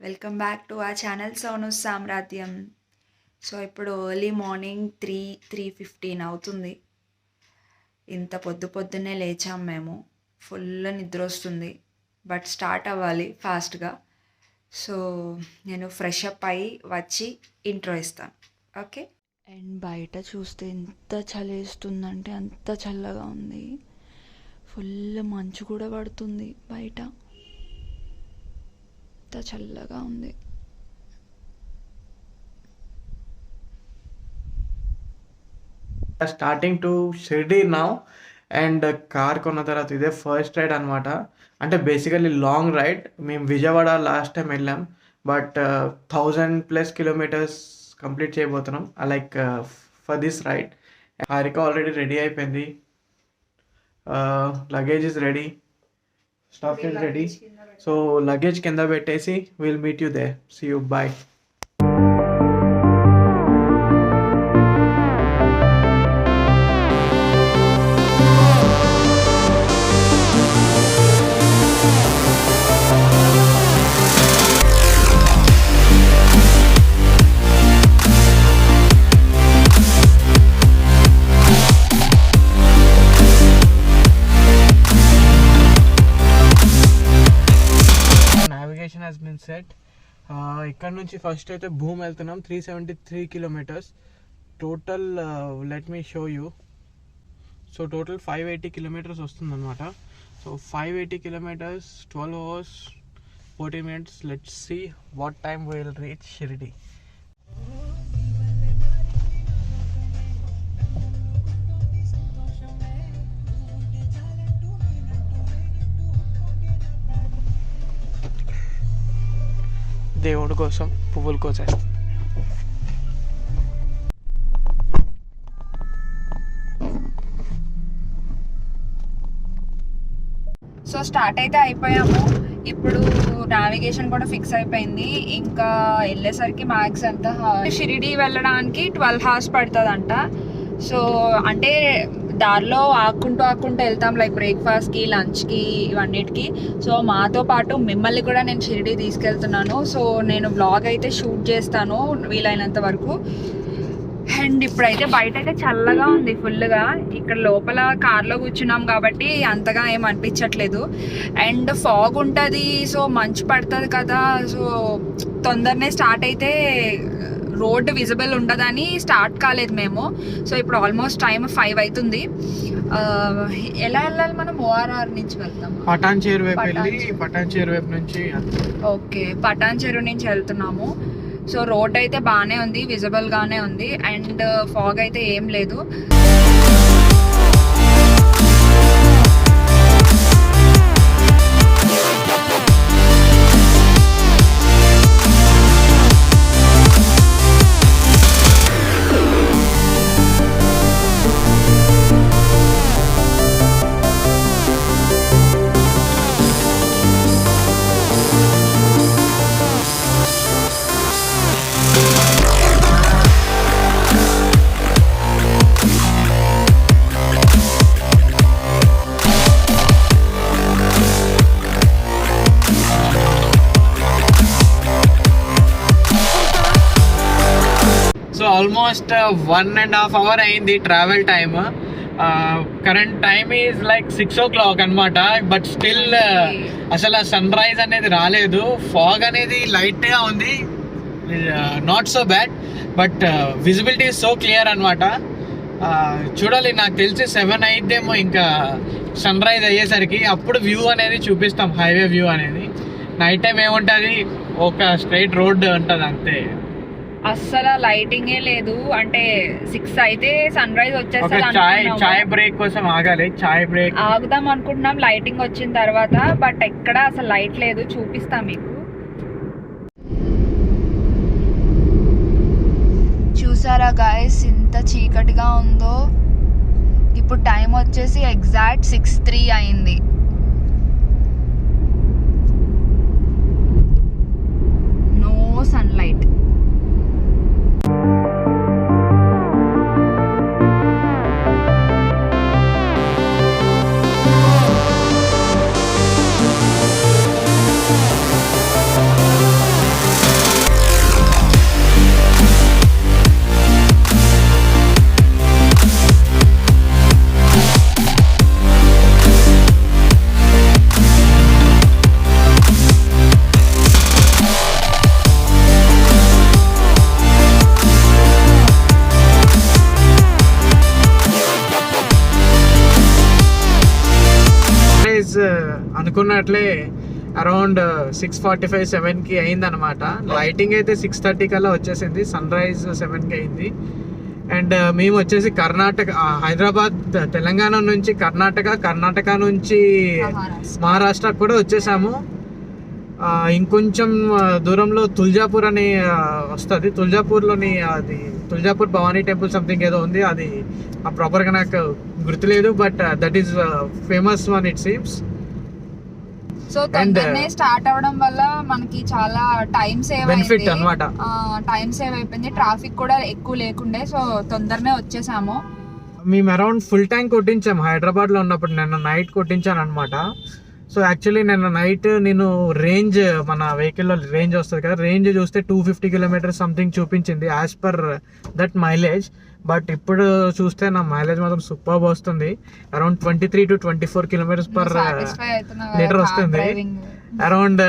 Welcome back to ఆ channel Sonu సామ్రాజ్యం. So ఇప్పుడు ఎర్లీ మార్నింగ్ 3:15 అవుతుంది. ఇంత పొద్దున్నే లేచాం మేము. ఫుల్ నిద్ర వస్తుంది, బట్ స్టార్ట్ అవ్వాలి ఫాస్ట్గా. సో నేను ఫ్రెష్ అప్ అయ్యి వచ్చి ఇంట్రో ఇస్తాను, ఓకే. అండ్ బయట చూస్తే ఎంత చలేస్తుందంటే అంత చల్లగా ఉంది. ఫుల్ మంచు కూడా పడుతుంది బయట, ఎంత చల్లగా ఉంది. Starting to Shirdi now. And car కొన్న తర్వాత ఇదే ఫస్ట్ రైడ్ అనమాట. అంటే బేసికలీ లాంగ్ రైడ్. మేము విజయవాడ లాస్ట్ టైం వెళ్ళాం, బట్ 1000+ కిలోమీటర్స్ కంప్లీట్ చేయబోతున్నాం like for this ride. Harika already ready అయిపోయింది. Luggage is ready, stuff is ready. So luggage కింద పెట్టేసి will meet you there. See you, bye. has been set. ఇక్కడ నుంచి first అయితే భూమి వెళ్తున్నాం. 373 kilometres total. Let me show you. So total 580 kilometres వస్తుందన్నమాట. So 580 kilometres, 12 hours 40 minutes. Let's see what time we will reach Shirdi. దేవుడి కోసం పువ్వులు కోసేస్తాం. So start అయితే అయిపోయాము. ఇప్పుడు నావిగేషన్ కూడా ఫిక్స్ అయిపోయింది. ఇంకా వెళ్ళేసరికి మ్యాక్స్ అంతా షిరిడి వెళ్ళడానికి 12 hours పడుతుందంట. సో అంటే దారిలో ఆక్కుంటూ వెళ్తాం, లైక్ బ్రేక్ఫాస్ట్కి, లంచ్కి, ఇవన్నిటికి. సో మాతో పాటు మిమ్మల్ని కూడా నేను షిరిడి తీసుకెళ్తున్నాను. సో నేను వ్లాగ్ అయితే షూట్ చేస్తాను వీలైనంత వరకు. అండ్ ఇప్పుడైతే బయట అయితే చల్లగా ఉంది ఫుల్గా. ఇక్కడ లోపల కార్లో కూర్చున్నాం కాబట్టి అంతగా ఏం అనిపించట్లేదు. అండ్ ఫాగ్ ఉంటుంది, సో మంచు పడుతుంది కదా. సో తొందరనే స్టార్ట్ అయితే రోడ్డు విజిబుల్ ఉండదని స్టార్ట్ కాలేదు మేము. సో ఇప్పుడు ఆల్మోస్ట్ టైం 5 అవుతుంది. ఎలా వెళ్ళాలి మనం? ORR నుంచి వెళ్తాం. పటాన్చేరు వైపు వెళ్ళి పటాన్చేరు వైపు నుంచి. ఓకే, పటాన్చేరు నుంచి వెళ్తున్నాము. సో రోడ్ అయితే బాగానే ఉంది, విజిబుల్ గానే ఉంది. అండ్ ఫాగ్ అయితే ఏం లేదు. ఆల్మోస్ట్ 1.5 hour అయింది travel time. Current time is like 6 o'clock అనమాట. బట్ స్టిల్ అసలు సన్ రైజ్ అనేది రాలేదు. ఫాగ్ అనేది లైట్గా ఉంది, not so bad, but visibility so clear అనమాట. చూడాలి, నాకు తెలిసి 7 అయిద్దేమో ఇంకా సన్ రైజ్ అయ్యేసరికి. అప్పుడు వ్యూ అనేది చూపిస్తాం, హైవే వ్యూ అనేది. నైట్ టైం ఏముంటుంది, ఒక స్ట్రైట్ రోడ్ ఉంటుంది అంతే. అస్సలు లైటింగే లేదు. అంటే 6 అయితే సన్ రైజ్ వచ్చేస్తుంది. చాయ్ బ్రేక్ కోసం ఆగాలి, చాయ్ బ్రేక్ ఆగుదాం అనుకుంటున్నాం లైటింగ్ వచ్చిన తర్వాత. బట్ ఎక్కడ అసలు లైట్ లేదు, చూపిస్తా మీకు. చూసారా గాయస్ ఎంత చీకటిగా ఉందో. ఇప్పుడు టైం వచ్చేసి ఎగ్జాక్ట్ 6:03 అయింది. No sunlight. అనుకున్నట్లే అరౌండ్ 6:45-7కి అయింది అనమాట. లైటింగ్ అయితే 6:30 కల్లా వచ్చేసింది, సన్ రైజ్ 7కి అయింది. అండ్ మేము వచ్చేసి కర్ణాటక, హైదరాబాద్ తెలంగాణ నుంచి కర్ణాటక నుంచి మహారాష్ట్ర కూడా వచ్చేసాము. ఇంకొంచెం దూరంలో తుల్జాపూర్ అని వస్తుంది. తుల్జాపూర్లోని అది తుల్జాపూర్ భవానీ టెంపుల్ సంథింగ్ ఏదో ఉంది, అది ప్రాపర్గా నాకు గుర్తులేదు, but that is famous one it seems. So తొందరనే స్టార్ట్ అవడం వల్ల మనకి చాలా టైం సేవ్ బెనిఫిట్ అన్నమాట. టైం సేవ్ అయిపోయింది, ట్రాఫిక్ కూడా ఎక్కువ లేకుండే, సో తొందరనే వచ్చేసాము. మేము అరౌండ్ ఫుల్ ట్యాంక్ కొట్టించాము హైదరాబాద్ లో ఉన్నప్పుడు. నిన్న నైట్ కొట్టించాను అనమాట. సో యాక్చువల్లీ నిన్న నైట్ నేను రేంజ్, మన వెహికల్ లో రేంజ్ వస్తుంది కదా, రేంజ్ చూస్తే 250 కిలోమీటర్స్ సంథింగ్ చూపించింది as per that mileage. But ఇప్పుడు చూస్తే నా మైలేజ్ మాత్రం సూపర్ వస్తుంది, around 23 to 24 kilometres per litre వస్తుంది అరౌండ్.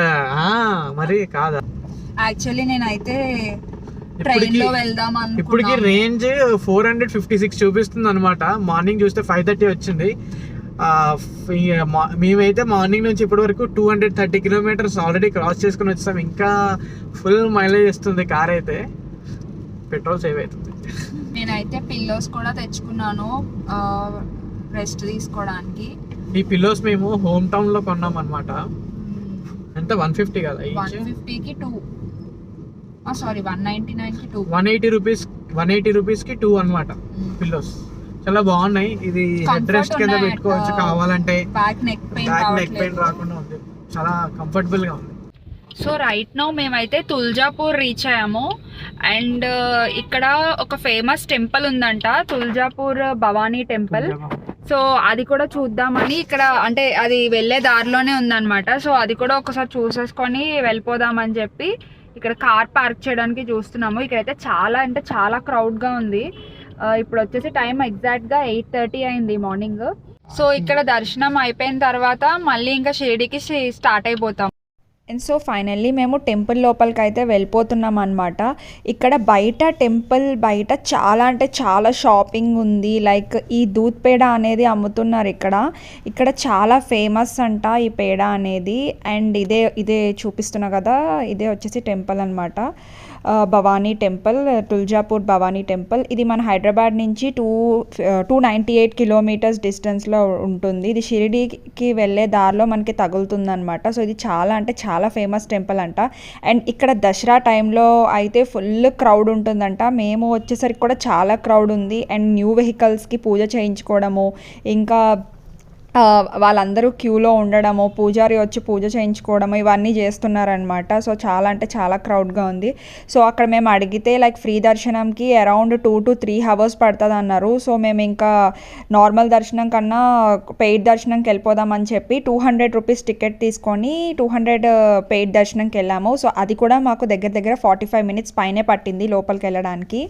మరి కాదా, యాక్చువల్లీ నేనైతే ట్రైన్ లో వెళ్దాం అనుకున్నాను. ఇప్పటికి రేంజ్ 456 చూపిస్తుంది అనమాట. మార్నింగ్ చూస్తే 5:30 వచ్చింది. మేమైతే మార్నింగ్ నుంచి ఇప్పటి వరకు 230 కిలోమీటర్స్ ఆల్రెడీ క్రాస్ చేసుకుని వచ్చాం. ఇంకా ఫుల్ మైలేజ్ ఇస్తుంది కార్ అయితే, పెట్రోల్ సేవ్ అవుతుంది. నేనైతే పిల్లోస్ కూడా తెచ్చుకున్నాను రెస్ట్ తీసుకోవడానికి. ఈ పిల్లోస్ మేము హోమ్ టౌన్ లో కొన్నాం అనమాట. ఎంత 150 కదా, 150కి 2, సారీ 199కి 2, 180 రూపీస్కి 2 అనమాట పిల్లోస్. చాలా బాగున్నాయి. ఇది హెడ్ రెస్ట్ కింద పెట్టుకోవచ్చు కావాలంటే, బ్యాక్ నెక్ పెయిన్ రాకుండా ఉంది, చాలా కంఫర్టబుల్ గా ఉంది. సో రైట్ నౌ మేమైతే తుల్జాపూర్ రీచ్ అయ్యాము. అండ్ ఇక్కడ ఒక ఫేమస్ టెంపుల్ ఉందంట, తుల్జాపూర్ భవానీ టెంపుల్. సో అది కూడా చూద్దామని, ఇక్కడ అంటే అది వెళ్ళే దారిలోనే ఉందన్నమాట. సో అది కూడా ఒకసారి చూసేసుకొని వెళ్ళిపోదామని చెప్పి ఇక్కడ కార్ పార్క్ చేయడానికి చూస్తున్నాము. ఇక్కడైతే చాలా అంటే చాలా క్రౌడ్గా ఉంది. ఇప్పుడు వచ్చేసి టైం ఎగ్జాక్ట్గా 8:30 అయింది మార్నింగ్. సో ఇక్కడ దర్శనం అయిపోయిన తర్వాత మళ్ళీ ఇంకా షిరిడీకి స్టార్ట్ అయిపోతాం. అండ్ సో ఫైనల్లీ మేము టెంపుల్ లోపలికి అయితే వెళ్ళిపోతున్నాం అనమాట. ఇక్కడ బయట టెంపుల్ బయట చాలా అంటే చాలా షాపింగ్ ఉంది. లైక్ ఈ దూద్ పేడ అనేది అమ్ముతున్నారు ఇక్కడ చాలా ఫేమస్ అంట ఈ పేడ అనేది. అండ్ ఇదే చూపిస్తున్నా కదా, ఇదే వచ్చేసి టెంపుల్ అనమాట, భవానీ టెంపుల్, తుల్జాపూర్ భవానీ టెంపుల్. ఇది మన హైదరాబాద్ నుంచి 298 కిలోమీటర్స్ డిస్టెన్స్లో ఉంటుంది. ఇది షిరిడీకి వెళ్ళే దారిలో మనకి తగులుతుంది అనమాట. సో ఇది చాలా అంటే చాలా ఫేమస్ టెంపుల్ అంట. అండ్ ఇక్కడ దసరా టైంలో అయితే ఫుల్ క్రౌడ్ ఉంటుందంట. మేము వచ్చేసరికి కూడా చాలా క్రౌడ్ ఉంది. అండ్ న్యూ వెహికల్స్కి పూజ చేయించుకోవడము, ఇంకా వాళ్ళందరూ క్యూలో ఉండడము, పూజారి వచ్చి పూజ చేయించుకోవడము, ఇవన్నీ చేస్తున్నారనమాట. సో చాలా అంటే చాలా క్రౌడ్గా ఉంది. సో అక్కడ మేము అడిగితే లైక్ ఫ్రీ దర్శనంకి అరౌండ్ 2 to 3 hours పడుతుంది అన్నారు. సో మేము ఇంకా నార్మల్ దర్శనం కన్నా పెయిడ్ దర్శనంకి వెళ్ళిపోదామని చెప్పి 200 రూపీస్ టికెట్ తీసుకొని 200 పెయిడ్ దర్శనంకి వెళ్ళాము. సో అది కూడా మాకు దగ్గర 45 minutes పైనే పట్టింది లోపలికి వెళ్ళడానికి.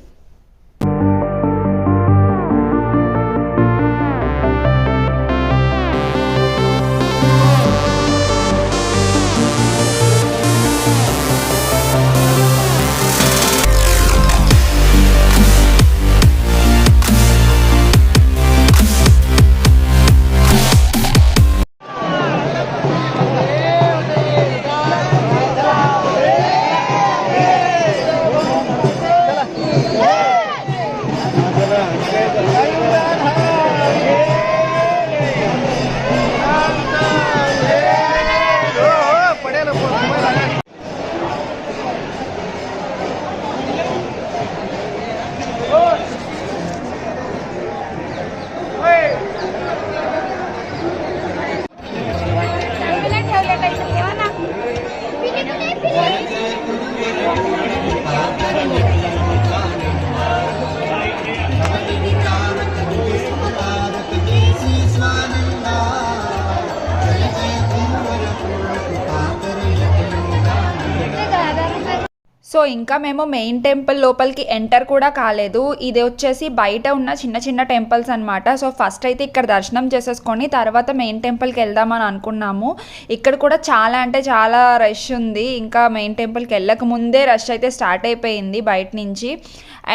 సో ఇంకా మేము మెయిన్ టెంపుల్ లోపలికి ఎంటర్ కూడా కాలేదు. ఇది వచ్చేసి బయట ఉన్న చిన్న చిన్న టెంపుల్స్ అనమాట. సో ఫస్ట్ అయితే ఇక్కడ దర్శనం చేసేసుకొని తర్వాత మెయిన్ టెంపుల్కి వెళ్దామని అనుకున్నాము. ఇక్కడ కూడా చాలా అంటే చాలా రష్ ఉంది. ఇంకా మెయిన్ టెంపుల్కి వెళ్ళక ముందే రష్ అయితే స్టార్ట్ అయిపోయింది బయట నుంచి.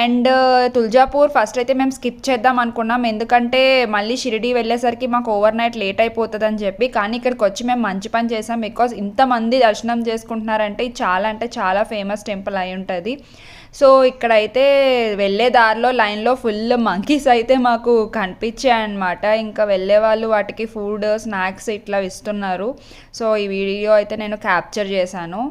అండ్ తుల్జాపూర్ ఫస్ట్ అయితే మేము స్కిప్ చేద్దాం అనుకున్నాం, ఎందుకంటే మళ్ళీ షిరిడి వెళ్ళేసరికి మాకు ఓవర్ నైట్ లేట్ అయిపోతుంది అని చెప్పి. కానీ ఇక్కడికి వచ్చి మేము మంచి పని చేసాం, బికాజ్ ఇంతమంది దర్శనం చేసుకుంటున్నారంటే చాలా అంటే చాలా ఫేమస్ టెంపుల్ అయి ఉంటుంది. సో ఇక్కడైతే వెళ్ళే దారిలో లైన్లో ఫుల్ మంకీస్ అయితే మాకు కనిపించాయన్నమాట. ఇంకా వెళ్ళే వాళ్ళు వాటికి ఫుడ్ స్నాక్స్ ఇట్లా ఇస్తున్నారు. సో ఈ వీడియో అయితే నేను క్యాప్చర్ చేశాను.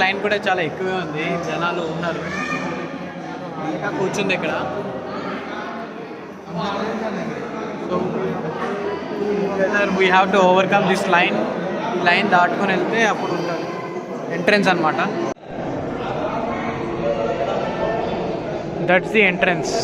లైన్ కూడా చాలా ఎక్కువే ఉంది, జనాలు ఉన్నారు. ఇంకా కూర్చుంది ఇక్కడ. So we have to overcome this line. ఈ లైన్ దాటుకొని వెళ్తే అప్పుడు ఉంటుంది ఎంట్రన్స్ అనమాట. That's the entrance.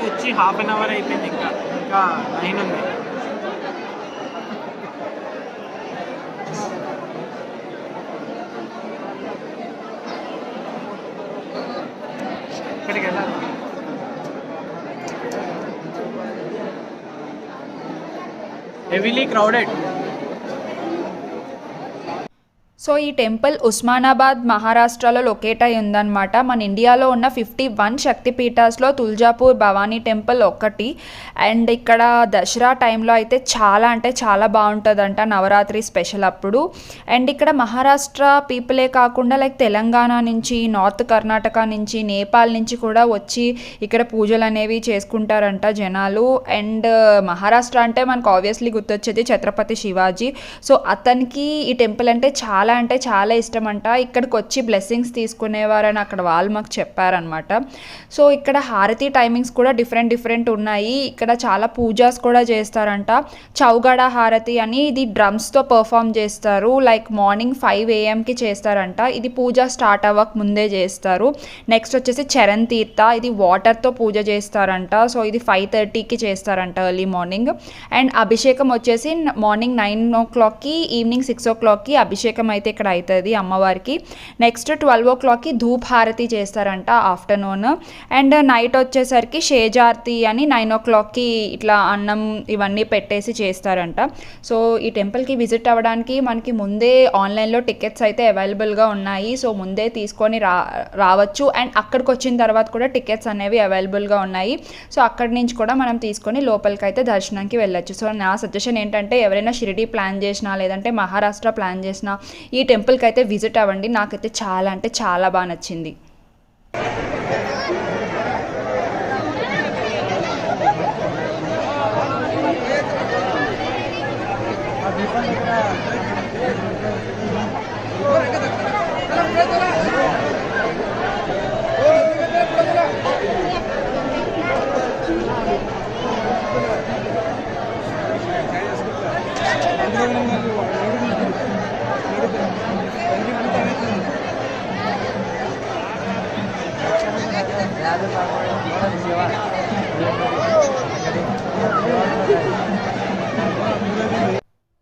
వచ్చి హాఫ్ అన్ అవర్ అయిపోయింది, ఇంకా లైన్ ఉంది. ఇక్కడికి వెళ్ళాలి. Heavily crowded. సో ఈ టెంపుల్ ఉస్మానాబాద్ మహారాష్ట్రలో లొకేట్ అయి ఉందన్నమాట. మన ఇండియాలో ఉన్న 51 శక్తిపీఠాస్లో తుల్జాపూర్ భవానీ టెంపుల్ ఒకటి. అండ్ ఇక్కడ దసరా టైంలో అయితే చాలా అంటే చాలా బాగుంటుందంట, నవరాత్రి స్పెషల్ అప్పుడు. అండ్ ఇక్కడ మహారాష్ట్ర పీపులే కాకుండా లైక్ తెలంగాణ నుంచి, నార్త్ కర్ణాటక నుంచి, నేపాల్ నుంచి కూడా వచ్చి ఇక్కడ పూజలు అనేవి చేసుకుంటారంట జనాలు. అండ్ మహారాష్ట్ర అంటే మనకు ఆబ్వియస్లీ గుర్తొచ్చేది ఛత్రపతి శివాజీ. సో అతనికి ఈ టెంపుల్ అంటే చాలా ఇష్టం అంట. ఇక్కడికి వచ్చి బ్లెస్సింగ్స్ తీసుకునేవారని అక్కడ వాళ్ళు మాకు చెప్పారనమాట. సో ఇక్కడ హారతి టైమింగ్స్ కూడా డిఫరెంట్ ఉన్నాయి. ఇక్కడ చాలా పూజాస్ కూడా చేస్తారంట. చౌగడ హారతి అని ఇది డ్రమ్స్తో పర్ఫామ్ చేస్తారు. లైక్ మార్నింగ్ 5 AM చేస్తారంట. ఇది పూజ స్టార్ట్ అవ్వక ముందే చేస్తారు. నెక్స్ట్ వచ్చేసి చరణ్ తీర్థ, ఇది వాటర్తో పూజ చేస్తారంట. సో ఇది 5:30 చేస్తారంట ఎర్లీ మార్నింగ్. అండ్ అభిషేకం వచ్చేసి మార్నింగ్ 9 o'clock ఈవినింగ్ 6 o'clock అభిషేకం అయితే ఇక్కడ అవుతుంది అమ్మవారికి. నెక్స్ట్ 12 o'clock ధూప్ హారతి చేస్తారంట ఆఫ్టర్నూన్. అండ్ నైట్ వచ్చేసరికి షేజార్తి అని 9 o'clock ఇట్లా అన్నం ఇవన్నీ పెట్టేసి చేస్తారంట. సో ఈ టెంపుల్కి విజిట్ అవ్వడానికి మనకి ముందే ఆన్లైన్లో టికెట్స్ అయితే అవైలబుల్గా ఉన్నాయి. సో ముందే తీసుకొని రావచ్చు. అండ్ అక్కడికి వచ్చిన తర్వాత కూడా టికెట్స్ అనేవి అవైలబుల్గా ఉన్నాయి. సో అక్కడి నుంచి కూడా మనం తీసుకొని లోపలికి అయితే దర్శనానికి వెళ్ళచ్చు. సో నా సజెషన్ ఏంటంటే ఎవరైనా షిరిడి ప్లాన్ చేసినా లేదంటే మహారాష్ట్ర ప్లాన్ చేసినా ఈ టెంపుల్కి అయితే విజిట్ అవ్వండి. నాకైతే చాలా అంటే చాలా బాగా నచ్చింది.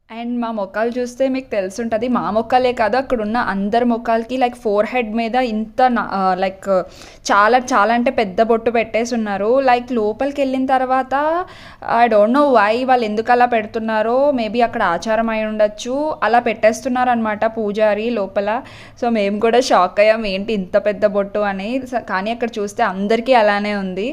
అండ్ మా మొక్కలు చూస్తే మీకు తెలుసుంటుంది. మా మొక్కలే కాదు, అక్కడ ఉన్న అందరి మొక్కలకి లైక్ ఫోర్ హెడ్ మీద ఇంత లైక్ చాలా చాలా అంటే పెద్ద బొట్టు పెట్టేసి ఉన్నారు. లైక్ లోపలికి వెళ్ళిన తర్వాత ఐ డోంట్ నో వై వాళ్ళు ఎందుకు అలా పెడుతున్నారో, మేబీ అక్కడ ఆచారం అయి ఉండొచ్చు, అలా పెట్టేస్తున్నారు అనమాట పూజారి లోపల. సో మేము కూడా షాక్ అయ్యాం, ఏంటి ఇంత పెద్ద బొట్టు అని. కానీ అక్కడ చూస్తే అందరికీ అలానే ఉంది.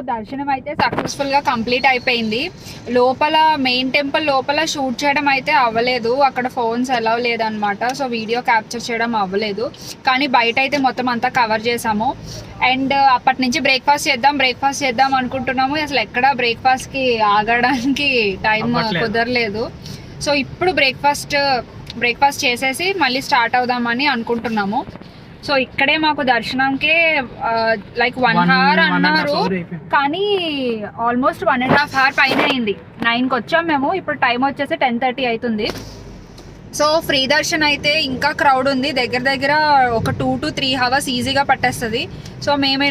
దర్శనం అయితే సక్సెస్ఫుల్గా కంప్లీట్ అయిపోయింది. లోపల మెయిన్ టెంపుల్ లోపల షూట్ చేయడం అయితే అవ్వలేదు, అక్కడ ఫోన్స్ అలౌ లేదనమాట. సో వీడియో క్యాప్చర్ చేయడం అవ్వలేదు, కానీ బయట అయితే మొత్తం అంతా కవర్ చేసాము. అండ్ అప్పటి నుంచి బ్రేక్ఫాస్ట్ చేద్దాం అనుకుంటున్నాము. అసలు ఎక్కడ బ్రేక్ఫాస్ట్కి ఆగడానికి టైం కుదరలేదు. సో ఇప్పుడు బ్రేక్ఫాస్ట్ చేసేసి మళ్ళీ స్టార్ట్ అవుదామని అనుకుంటున్నాము. సో ఇక్కడే మాకు దర్శనంకే లైక్ 1 hour అన్నారు, కానీ ఆల్మోస్ట్ 1.5 hour పైన అయింది. 9కి వచ్చాం మేము, ఇప్పుడు టైం వచ్చేసి 10:30 అవుతుంది. సో ఫ్రీ దర్శన్ అయితే ఇంకా క్రౌడ్ ఉంది, దగ్గర ఒక 2 to 3 hours ఈజీగా పట్టేస్తుంది. సో మేము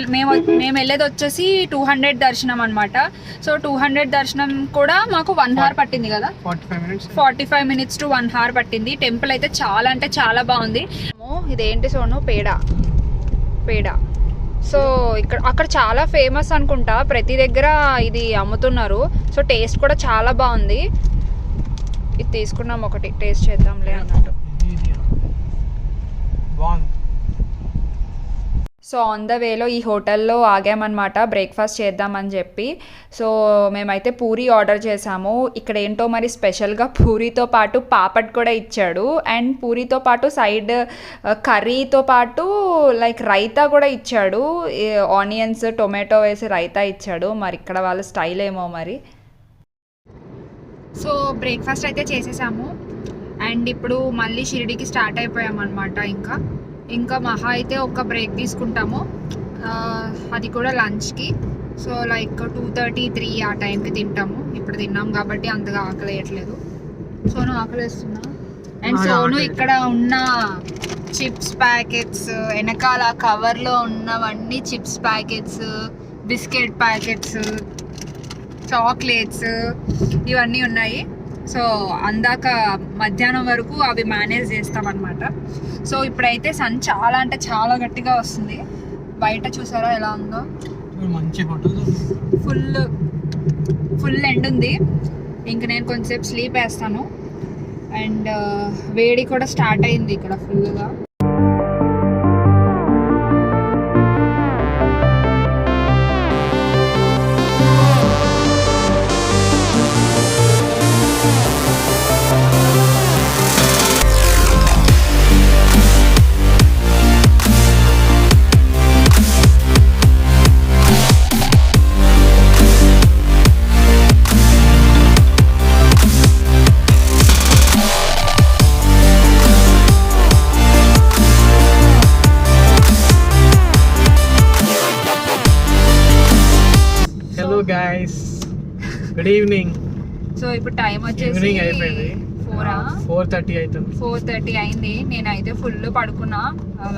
వెళ్ళేది వచ్చేసి 200 దర్శనం అనమాట. సో 200 దర్శనం కూడా మాకు 1 hour పట్టింది కదా, 45 minutes to 1 hour పట్టింది. టెంపుల్ అయితే చాలా అంటే చాలా బాగుంది. ఇదేంటి సోను, పేడ. సో అక్కడ చాలా ఫేమస్ అనుకుంటా, ప్రతి దగ్గర ఇది అమ్ముతున్నారు. సో టేస్ట్ కూడా చాలా బాగుంది. ఇది తీసుకున్నాం, ఒకటి టేస్ట్ చేద్దాంలే అన్నట్టు. సో ఆన్ ద వేలో ఈ హోటల్లో ఆగామన్నమాట బ్రేక్ఫాస్ట్ చేద్దామని చెప్పి. సో మేమైతే పూరి ఆర్డర్ చేసాము. ఇక్కడ ఏంటో మరి స్పెషల్గా పూరితో పాటు పాపడ్ కూడా ఇచ్చాడు, అండ్ పూరితో పాటు సైడ్ కర్రీతో పాటు లైక్ రైతా కూడా ఇచ్చాడు. ఆనియన్స్ టొమాటో వేసి రైతా ఇచ్చాడు. మరి ఇక్కడ వాళ్ళ స్టైల్ ఏమో మరి. సో బ్రేక్ఫాస్ట్ అయితే చేసేసాము, అండ్ ఇప్పుడు మళ్ళీ షిరిడీకి స్టార్ట్ అయిపోయామన్నమాట. ఇంకా మహా అయితే ఒక బ్రేక్ తీసుకుంటాము, అది కూడా లంచ్కి. సో లైక్ 2:30-3 ఆ టైంకి తింటాము. ఇప్పుడు తిన్నాం కాబట్టి అంతగా ఆకలి వేయట్లేదు. సోను ఆకలి వేస్తున్నా. అండ్ సోను ఇక్కడ ఉన్న చిప్స్ ప్యాకెట్స్, వెనకాల కవర్లో ఉన్నవన్నీ chips packets, biscuit packets, chocolates ఇవన్నీ ఉన్నాయి. సో అందాక మధ్యాహ్నం వరకు అవి మేనేజ్ చేస్తామన్నమాట. సో ఇప్పుడైతే సన్ చాలా అంటే చాలా గట్టిగా వస్తుంది. బయట చూసారా ఎలా ఉందో, మంచి హోటల్, ఫుల్ ఎండ్ ఉంది. ఇంక నేను కొంచెంసేపు స్లీప్ వేస్తాను. అండ్ వేడి కూడా స్టార్ట్ అయింది ఇక్కడ ఫుల్గా. Good evening. సో ఇప్పుడు టైం వచ్చేసి 4:30 అయింది. నేనైతే ఫుల్ పడుకున్నా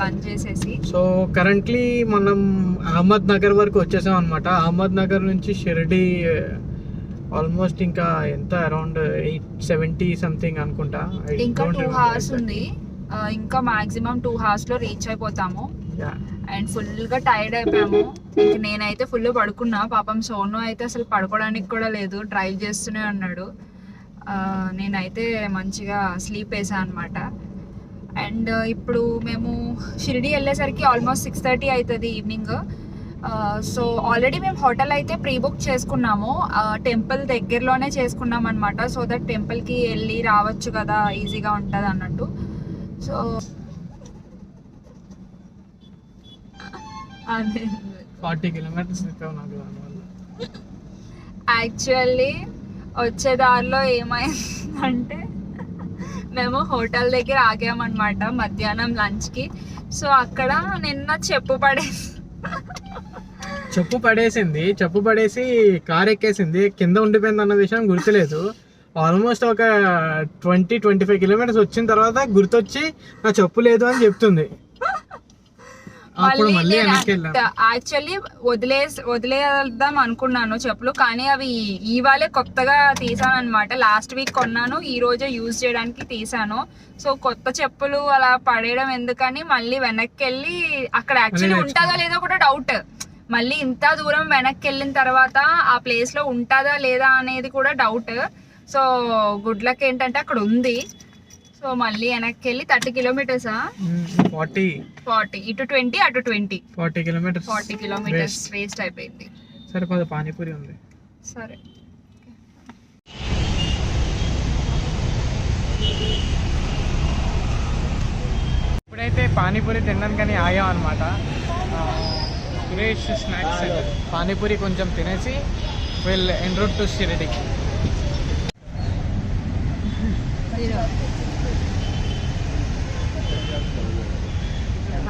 లంచ్ చేసేసి. సో కరెంట్లీ మనం అహ్మద్ నగర్ వరకు వచ్చేసాం అనమాట. అహ్మద్ నగర్ నుంచి షిరిడి ఆల్మోస్ట్ ఇంకా ఎంత అరౌండ్ 870 సంథింగ్ అనుకుంటా. ఇంకా 2 hours ఉంది, ఇంకా మాక్సిమం 2 hours లో రీచ్ అయిపోతాము. అండ్ ఫుల్గా టైర్డ్ అయిపోయాము. ఇంక నేనైతే ఫుల్ పడుకున్నా. పాపం సోను అయితే అసలు పడుకోవడానికి కూడా లేదు, డ్రైవ్ చేస్తూనే ఉన్నాడు. నేనైతే మంచిగా స్లీప్ వేసాను అనమాట. అండ్ ఇప్పుడు మేము షిరిడి వెళ్ళేసరికి ఆల్మోస్ట్ 6:30 అవుతుంది ఈవినింగ్. సో ఆల్రెడీ మేము హోటల్ అయితే ప్రీ బుక్ చేసుకున్నాము, టెంపుల్ దగ్గరలోనే చేసుకున్నాం అనమాట. సో దట్ టెంపుల్కి వెళ్ళి రావచ్చు కదా, ఈజీగా ఉంటుంది అన్నట్టు. సో అదే 40 కిలోమీటర్స్ యాక్చువల్లీ వచ్చే దారిలో ఏమైందంటే మేము హోటల్ దగ్గర ఆగామన్నమాట మధ్యాహ్నం లంచ్కి. సో అక్కడ నిన్న చెప్పు పడేసి కార్ ఎక్కేసింది, కింద ఉండిపోయింది అన్న విషయం గుర్తులేదు. ఆల్మోస్ట్ ఒక 20-25 కిలోమీటర్స్ వచ్చిన తర్వాత గుర్తొచ్చి నా చెప్పు లేదు అని చెప్తుంది. యాక్చువల్లీ వదిలేద్దాం అనుకున్నాను చెప్పులు, కానీ అవి ఇవాళే కొత్తగా తీసాను అనమాట. లాస్ట్ వీక్ కొన్నాను, ఈ రోజే యూజ్ చేయడానికి తీసాను. సో కొత్త చెప్పులు అలా పడేయడం ఎందుకని మళ్ళీ వెనక్కి వెళ్ళి అక్కడ యాక్చువల్లీ ఉంటుందో లేదో కూడా డౌట్. మళ్ళీ ఇంత దూరం వెనక్కి వెళ్ళిన తర్వాత ఆ ప్లేస్ లో ఉంటుందా లేదా అనేది కూడా డౌట్. సో గుడ్ లక్ ఏంటంటే అక్కడ ఉంది. సో మళ్ళీ వెనక్కి వెళ్ళి 30 కిలోమీటర్సా 40 ఇటు 20 అటు 20 40 కిలోమీటర్స్ వేస్ట్ అయిపోయింది. సరే పద, పానీపూరి ఉంది. సరే ఇప్పుడైతే పానీపూరి తినడానికని ఆగాం అనమాట. Suresh snacks centre. పానీపూరి కొంచెం తినేసి will en route to Shirdi.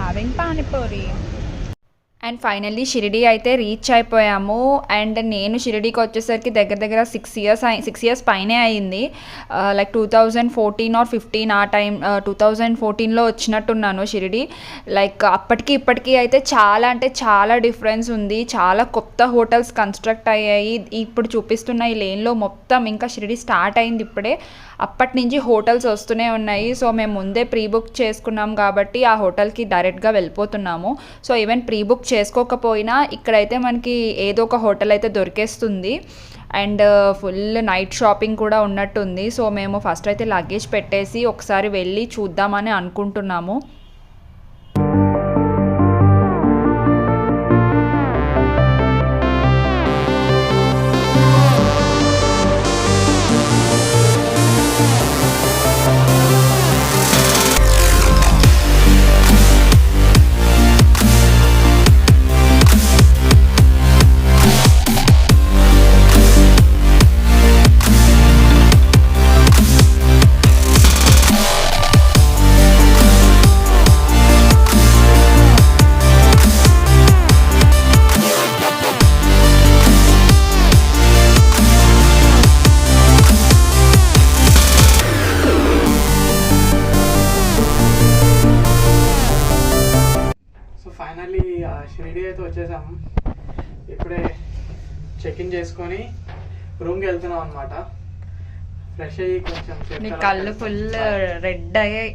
having panipuri. And finally Shirdi అయితే రీచ్ అయిపోయాము. అండ్ నేను షిరిడీకి వచ్చేసరికి దగ్గర 6 ఇయర్స్ పైనే అయింది. లైక్ 2014 or 15 ఆ టైం 2014లో వచ్చినట్టున్నాను షిరిడి. లైక్ అప్పటికి ఇప్పటికీ అయితే చాలా అంటే చాలా డిఫరెన్స్ ఉంది. చాలా కొత్త హోటల్స్ కన్స్ట్రక్ట్ అయ్యాయి. ఇప్పుడు చూపిస్తున్న ఈ లేన్లో మొత్తం ఇంకా షిరిడి స్టార్ట్ అయింది ఇప్పుడే. అప్పటి నుంచి హోటల్స్ వస్తూనే ఉన్నాయి. సో మేము ముందే ప్రీ బుక్ చేసుకున్నాం కాబట్టి ఆ హోటల్కి డైరెక్ట్గా వెళ్ళిపోతున్నాము. సో ఈవెన్ ప్రీ బుక్ చేసుకోకపోయినా ఇక్కడైతే మనకి ఏదో ఒక హోటల్ అయితే దొరికేస్తుంది. అండ్ ఫుల్ నైట్ షాపింగ్ కూడా ఉన్నట్టుంది. సో మేము ఫస్ట్ అయితే లగేజ్ పెట్టేసి ఒకసారి వెళ్ళి చూద్దామని అనుకుంటున్నాము. ఫైనల్లీ షిరిడి అయితే వచ్చేసాము. ఇప్పుడే చెక్ ఇన్ చేసుకొని రూమ్కి వెళ్తున్నాం అనమాట. ఫ్రెష్ అయ్యి కొంచెం కళ్ళు ఫుల్ రెడ్ అయ్యాయి.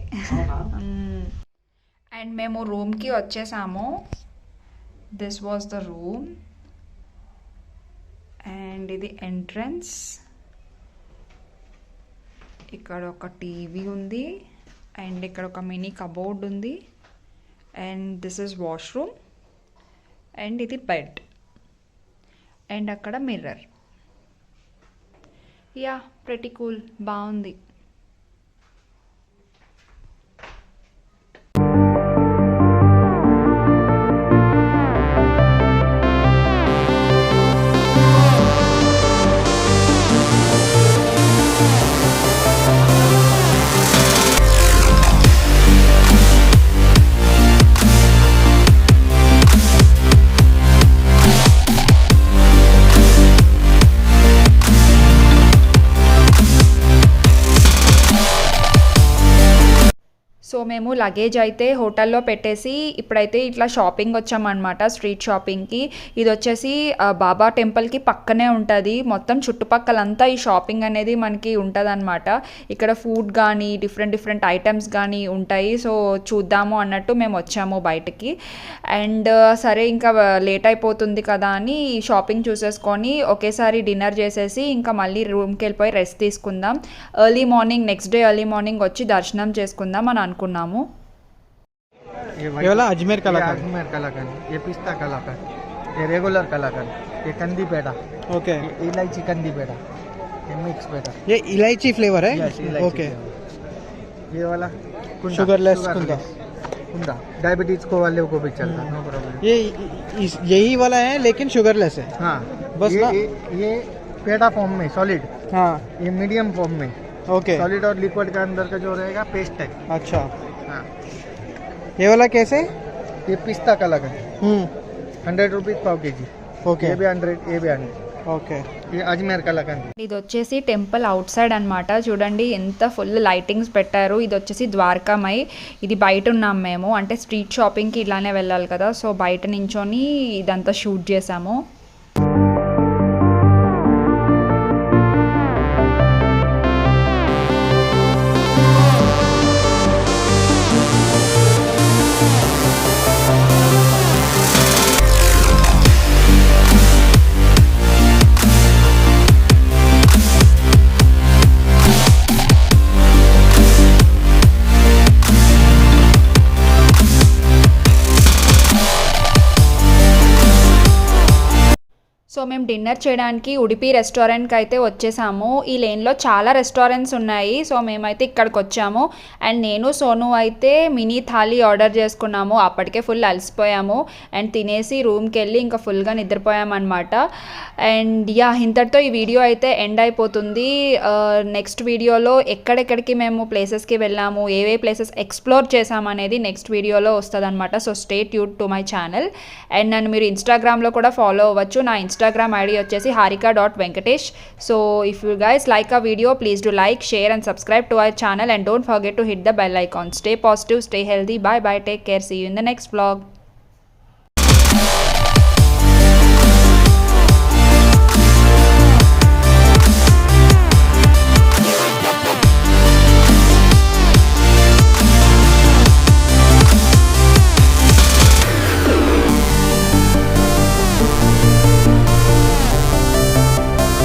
అండ్ మేము రూమ్కి వచ్చేసాము. This was the room. And ఇది ఎంట్రన్స్. ఇక్కడ ఒక టీవీ ఉంది. అండ్ ఇక్కడ ఒక మినీ కబోర్డ్ ఉంది. And this is washroom. And ఇది బెడ్. అండ్ అక్కడ మిర్రర్. యా ప్రెటీ కూల్, బాగుంది. సో మేము లగేజ్ అయితే హోటల్లో పెట్టేసి ఇప్పుడైతే ఇట్లా షాపింగ్ వచ్చామన్నమాట, స్ట్రీట్ షాపింగ్కి. ఇది వచ్చేసి బాబా టెంపుల్కి పక్కనే ఉంటుంది. మొత్తం చుట్టుపక్కలంతా ఈ షాపింగ్ అనేది మనకి ఉంటుంది అనమాట. ఇక్కడ ఫుడ్ కానీ డిఫరెంట్ ఐటమ్స్ కానీ ఉంటాయి. సో చూద్దాము అన్నట్టు మేము వచ్చాము బయటకి. అండ్ సరే ఇంకా లేట్ అయిపోతుంది కదా అని షాపింగ్ చూసేసుకొని ఒకేసారి డిన్నర్ చేసేసి ఇంకా మళ్ళీ రూమ్కి వెళ్ళిపోయి రెస్ట్ తీసుకుందాం. నెక్స్ట్ డే ఎర్లీ మార్నింగ్ వచ్చి దర్శనం చేసుకుందాం అని అనుకున్నాము. ये वाला अजमेर कलाकंद, ये पिस्ता कलाकंद, ये रेगुलर कलाकंद, ये कंदी पेड़ा, ओके, ये इलायची कंदी पेड़ा, ये मिक्स पेड़ा, ये इलायची फ्लेवर है। यस इलायची ओके, flavor। ये वाला कुंदा, शुगरलेस कुंदा डायबिटीज को वाले को भी चलता है, नो प्रॉब्लम। ये यही वाला है लेकिन शुगरलेस है। हाँ बस ना? ये पेड़ा फॉर्म में सॉलिड, हाँ, ये मीडियम फॉर्म में, ओके, सॉलिड और लिक्विड के अंदर का जो रहेगा पेस्ट है। अच्छा। हाँ ये वाला कैसे? ये पिस्ता कलाकंद 100 रुपीज पाव केजी, ఓకే, ये भी 100, ये भी 100। ఓకే, ये अजमेर कलाकंद। ఇది వచ్చేసి టెంపుల్ అవుట్ సైడ్ అనమాట. చూడండి ఎంత ఫుల్ లైటింగ్స్ పెట్టారు. ఇది వచ్చేసి ద్వారకామై. ఇది బయట ఉన్నాం మేము, అంటే స్ట్రీట్ షాపింగ్కి ఇలానే వెళ్ళాలి కదా, సో బయట నించొని ఇదంతా షూట్ చేసాము. సో మేము డిన్నర్ చేయడానికి ఉడిపి రెస్టారెంట్కి అయితే వచ్చేసాము. ఈ లేన్లో చాలా రెస్టారెంట్స్ ఉన్నాయి. సో మేమైతే ఇక్కడికి వచ్చాము. అండ్ నేను సోను అయితే మినీ థాలీ ఆర్డర్ చేసుకున్నాము. అప్పటికే ఫుల్ అలసిపోయాము అండ్ తినేసి రూమ్కి వెళ్ళి ఇంకా ఫుల్గా నిద్రపోయామన్నమాట. అండ్ యా, ఇంతటితో ఈ వీడియో అయితే ఎండ్ అయిపోతుంది. నెక్స్ట్ వీడియోలో ఎక్కడెక్కడికి మేము ప్లేసెస్కి వెళ్ళాము, ఏవే ప్లేసెస్ ఎక్స్ప్లోర్ చేసామనేది నెక్స్ట్ వీడియోలో వస్తుంది అనమాట. So stay tune to my channel. And నన్ను మీరు ఇన్స్టాగ్రామ్లో కూడా ఫాలో అవ్వచ్చు. నా Instagram ID వచ్చేసి harika.venkatesh. So if you guys like our video, please do like, share and subscribe to our channel and don't forget to hit the bell icon. Stay positive, stay healthy. Bye bye, take care, see you in the next vlog.